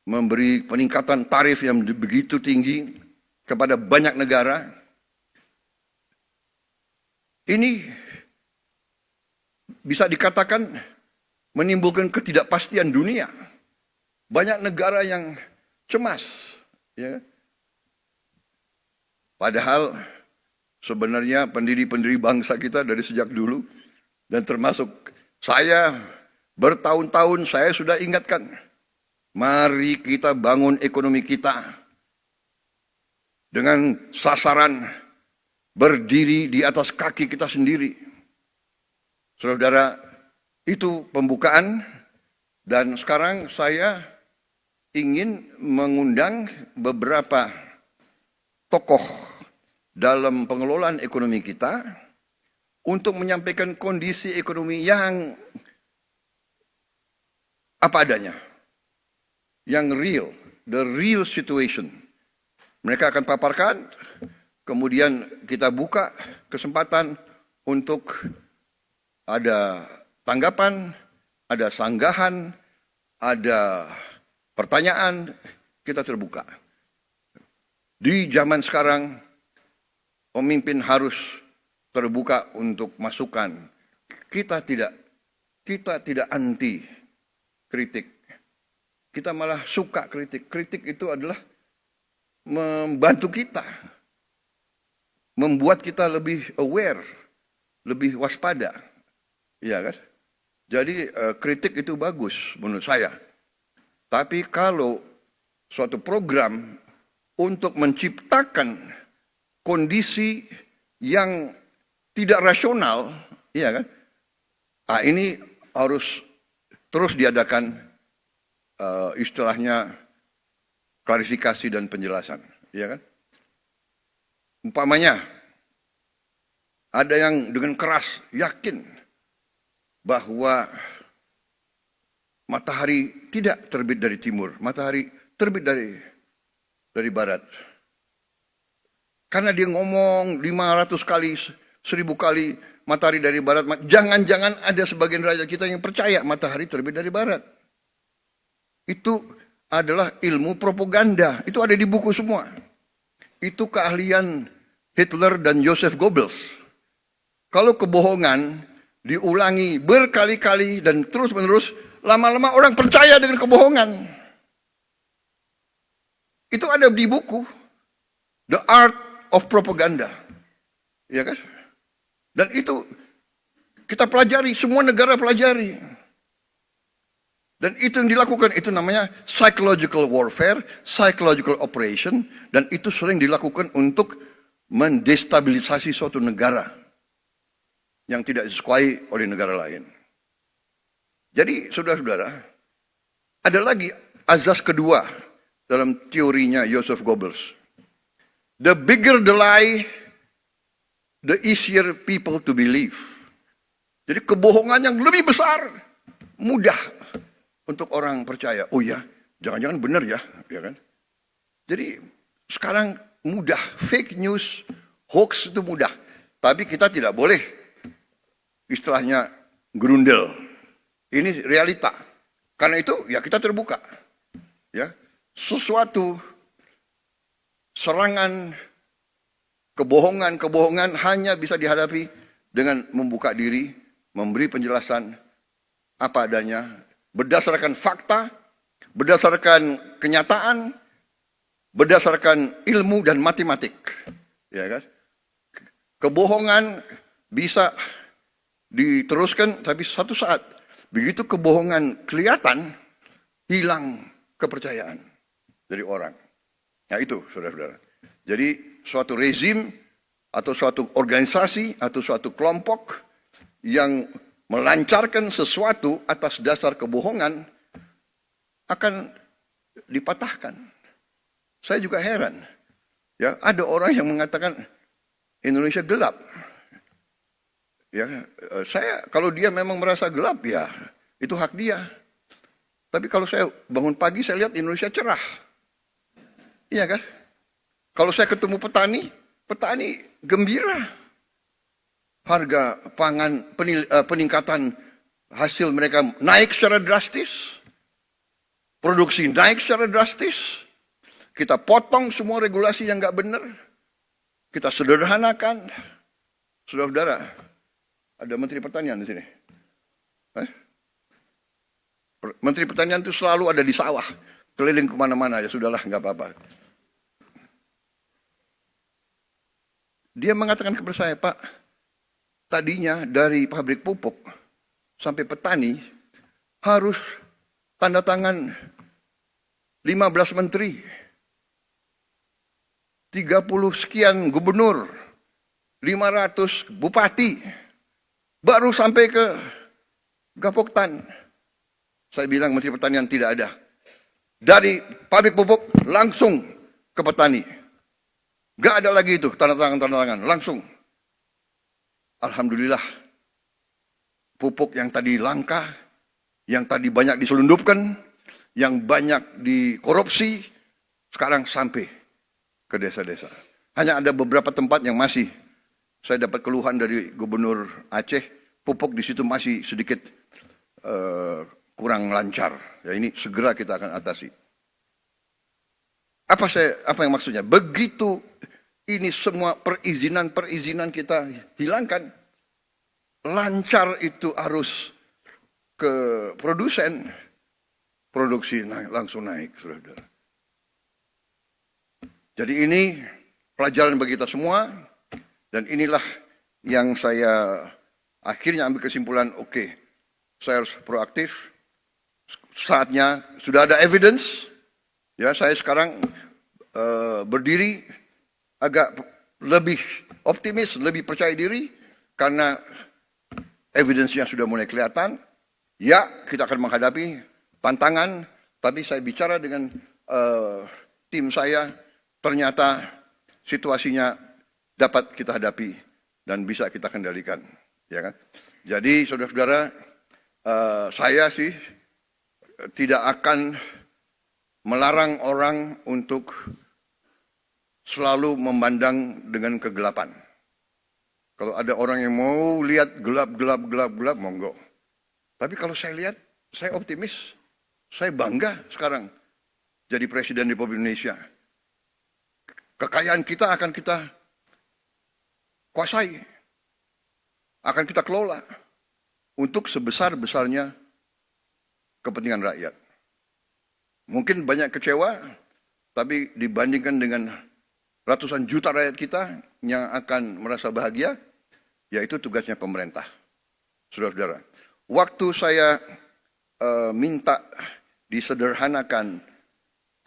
memberi peningkatan tarif yang begitu tinggi kepada banyak negara. Ini bisa dikatakan menimbulkan ketidakpastian dunia. Banyak negara yang cemas, ya. Padahal sebenarnya pendiri-pendiri bangsa kita dari sejak dulu, dan termasuk saya bertahun-tahun saya sudah ingatkan, mari kita bangun ekonomi kita dengan sasaran berdiri di atas kaki kita sendiri. Saudara, itu pembukaan, dan sekarang saya ingin mengundang beberapa tokoh dalam pengelolaan ekonomi kita untuk menyampaikan kondisi ekonomi yang apa adanya, yang real, the real situation. Mereka akan paparkan, kemudian kita buka kesempatan untuk ada tanggapan, ada sanggahan, ada pertanyaan, kita terbuka. Di zaman sekarang, pemimpin harus terbuka untuk masukan. Kita tidak anti kritik. Kita malah suka kritik. Kritik itu adalah membantu kita, membuat kita lebih aware, lebih waspada, ya kan? Jadi kritik itu bagus menurut saya. Tapi kalau suatu program untuk menciptakan kondisi yang tidak rasional, ya kan? Nah, ini harus terus diadakan istilahnya klarifikasi dan penjelasan, ya kan? Umpamanya ada yang dengan keras yakin bahwa matahari tidak terbit dari timur, matahari terbit dari barat. Karena dia ngomong 500 kali, 1000 kali matahari dari barat, jangan-jangan ada sebagian rakyat kita yang percaya matahari terbit dari barat. Itu adalah ilmu propaganda, itu ada di buku semua. Itu keahlian Hitler dan Joseph Goebbels. Kalau kebohongan diulangi berkali-kali dan terus-menerus, lama-lama orang percaya dengan kebohongan. Itu ada di buku The Art of Propaganda, ya kan? Dan itu kita pelajari, semua negara pelajari. Dan itu yang dilakukan, itu namanya psychological warfare, psychological operation, dan itu sering dilakukan untuk mendestabilisasi suatu negara yang tidak disukai oleh negara lain. Jadi saudara-saudara, ada lagi azas kedua dalam teorinya Joseph Goebbels. The bigger the lie, the easier people to believe. Jadi kebohongan yang lebih besar, mudah untuk orang percaya. Oh ya, jangan-jangan benar ya, ya kan? Jadi sekarang mudah, fake news, hoax itu mudah. Tapi kita tidak boleh istilahnya gerundel. Ini realita. Karena itu ya kita terbuka. Ya, sesuatu serangan kebohongan hanya bisa dihadapi dengan membuka diri, memberi penjelasan apa adanya, berdasarkan fakta, berdasarkan kenyataan, berdasarkan ilmu dan matematik. Ya kan? Kebohongan bisa diteruskan, tapi satu saat begitu kebohongan kelihatan, hilang kepercayaan dari orang. Nah itu, saudara-saudara. Jadi suatu rezim atau suatu organisasi atau suatu kelompok yang melancarkan sesuatu atas dasar kebohongan akan dipatahkan. Saya juga heran. Ya, ada orang yang mengatakan Indonesia gelap. Ya, saya kalau dia memang merasa gelap ya itu hak dia. Tapi kalau saya bangun pagi saya lihat Indonesia cerah. Iya kan? Kalau saya ketemu petani, petani gembira. Harga pangan, peningkatan hasil mereka naik secara drastis. Produksi naik secara drastis. Kita potong semua regulasi yang nggak benar. Kita sederhanakan. Saudara-saudara, ada Menteri Pertanian di sini. Menteri Pertanian itu selalu ada di sawah. Keliling kemana-mana, ya sudahlah, nggak apa-apa. Dia mengatakan kepada saya, Pak, tadinya dari pabrik pupuk sampai petani harus tanda tangan 15 menteri, 30 sekian gubernur, 500 bupati, baru sampai ke Gapoktan. Saya bilang Menteri Pertanian tidak ada. Dari pabrik pupuk langsung ke petani. Gak ada lagi itu tanda tangan, langsung. Alhamdulillah, pupuk yang tadi langka, yang tadi banyak diselundupkan, yang banyak dikorupsi, sekarang sampai ke desa-desa. Hanya ada beberapa tempat yang masih, saya dapat keluhan dari Gubernur Aceh, pupuk di situ masih sedikit kurang lancar. Ya, ini segera kita akan atasi. Apa yang maksudnya? Begitu ini semua perizinan kita hilangkan, lancar itu arus ke produsen, produksi langsung naik, saudara. Jadi ini pelajaran bagi kita semua, dan inilah yang saya akhirnya ambil kesimpulan, oke, saya harus proaktif, saatnya sudah ada evidence, ya saya sekarang berdiri agak lebih optimis, lebih percaya diri, karena evidence-nya sudah mulai kelihatan. Ya, kita akan menghadapi tantangan, tapi saya bicara dengan tim saya, ternyata situasinya dapat kita hadapi dan bisa kita kendalikan, ya kan? Jadi saudara-saudara, saya sih tidak akan melarang orang untuk selalu memandang dengan kegelapan. Kalau ada orang yang mau lihat gelap, monggo. Tapi kalau saya lihat, saya optimis, saya bangga sekarang jadi Presiden Republik Indonesia. Kekayaan kita akan kita kuasai, akan kita kelola untuk sebesar-besarnya kepentingan rakyat. Mungkin banyak kecewa, tapi dibandingkan dengan ratusan juta rakyat kita yang akan merasa bahagia, yaitu tugasnya pemerintah. Saudara-saudara, waktu saya minta disederhanakan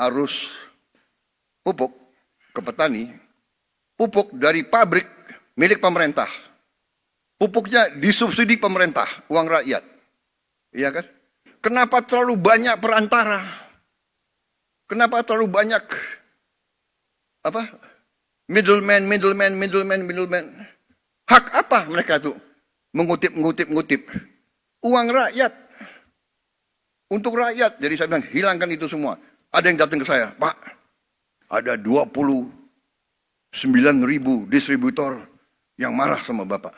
arus pupuk ke petani, pupuk dari pabrik milik pemerintah, pupuknya disubsidi pemerintah, uang rakyat, iya kan? Kenapa terlalu banyak perantara? Kenapa terlalu banyak middleman? Hak apa mereka tuh mengutip uang rakyat untuk rakyat? Jadi saya bilang hilangkan itu semua. Ada yang datang ke saya, Pak, ada 29.000 distributor yang marah sama Bapak.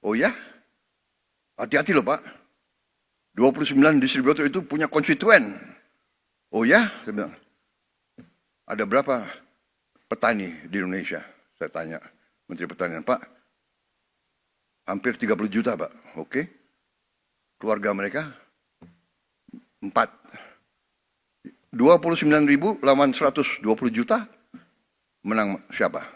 Oh ya? Hati-hati loh Pak. 29 distributor itu punya konstituen. Oh ya? Saya bilang, ada berapa petani di Indonesia? Saya tanya Menteri Pertanian, Pak, hampir 30 juta Pak. Oke. Keluarga mereka 4. 29.000 lawan 120 juta, menang siapa?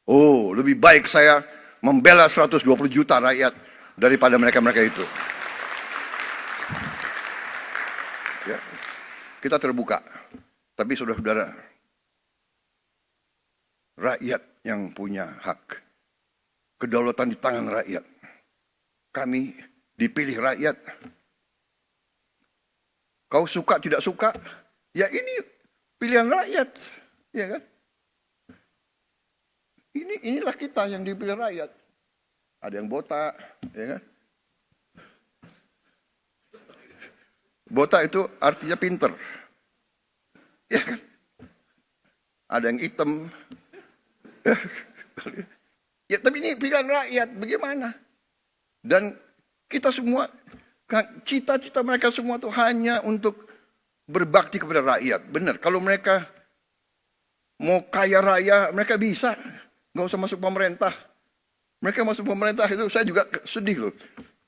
Oh, lebih baik saya membela 120 juta rakyat daripada mereka-mereka itu. Ya, kita terbuka. Tapi saudara-saudara, rakyat yang punya hak. Kedaulatan di tangan rakyat. Kami dipilih rakyat. Kau suka tidak suka, ya ini pilihan rakyat, ya kan? Inilah kita yang dipilih rakyat. Ada yang botak, ya kan? Botak itu artinya pinter, ya kan? Ada yang hitam, ya tapi ini pilihan rakyat, bagaimana? Dan kita semua, cita-cita mereka semua itu hanya untuk berbakti kepada rakyat. Benar, kalau mereka mau kaya raya, mereka bisa. Nggak usah masuk pemerintah. Mereka masuk pemerintah itu saya juga sedih loh.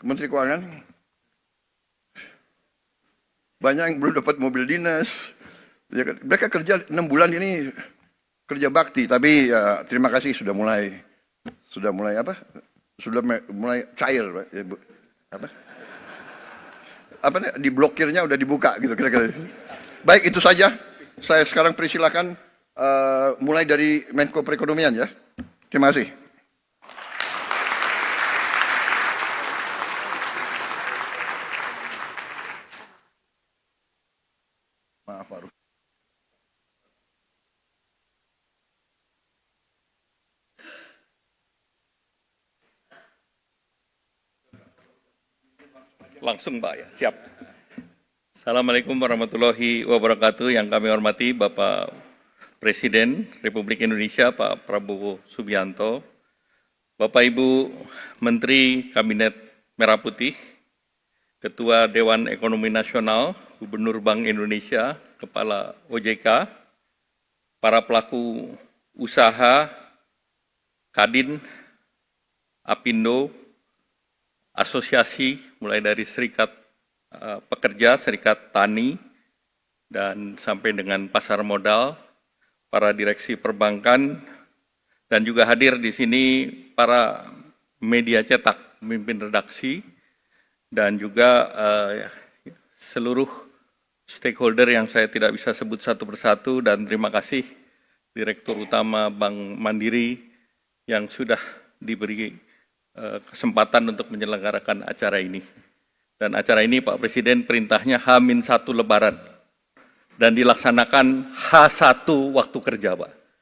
Menteri Keuangan. Banyak yang belum dapat mobil dinas. Ya, mereka kerja 6 bulan ini kerja bakti, tapi ya, terima kasih sudah mulai apa? Sudah mulai cair, Pak. Ya, apa nih, diblokirnya udah dibuka gitu kira-kira. Baik, itu saja. Saya sekarang persilakan mulai dari Menko Perekonomian ya. Terima kasih. Maaf, Farouk. Langsung Pak ya, siap. Assalamualaikum warahmatullahi wabarakatuh. Yang kami hormati Bapak Presiden Republik Indonesia Pak Prabowo Subianto, Bapak Ibu Menteri Kabinet Merah Putih, Ketua Dewan Ekonomi Nasional, Gubernur Bank Indonesia, Kepala OJK, para pelaku usaha, Kadin, Apindo, asosiasi mulai dari serikat pekerja, serikat tani, dan sampai dengan pasar modal, para direksi perbankan, dan juga hadir di sini para media cetak, pemimpin redaksi, dan juga seluruh stakeholder yang saya tidak bisa sebut satu persatu, dan terima kasih Direktur Utama Bank Mandiri yang sudah diberi kesempatan untuk menyelenggarakan acara ini. Dan acara ini Pak Presiden perintahnya H-1 Lebaran dan dilaksanakan H1 waktu kerja Pak.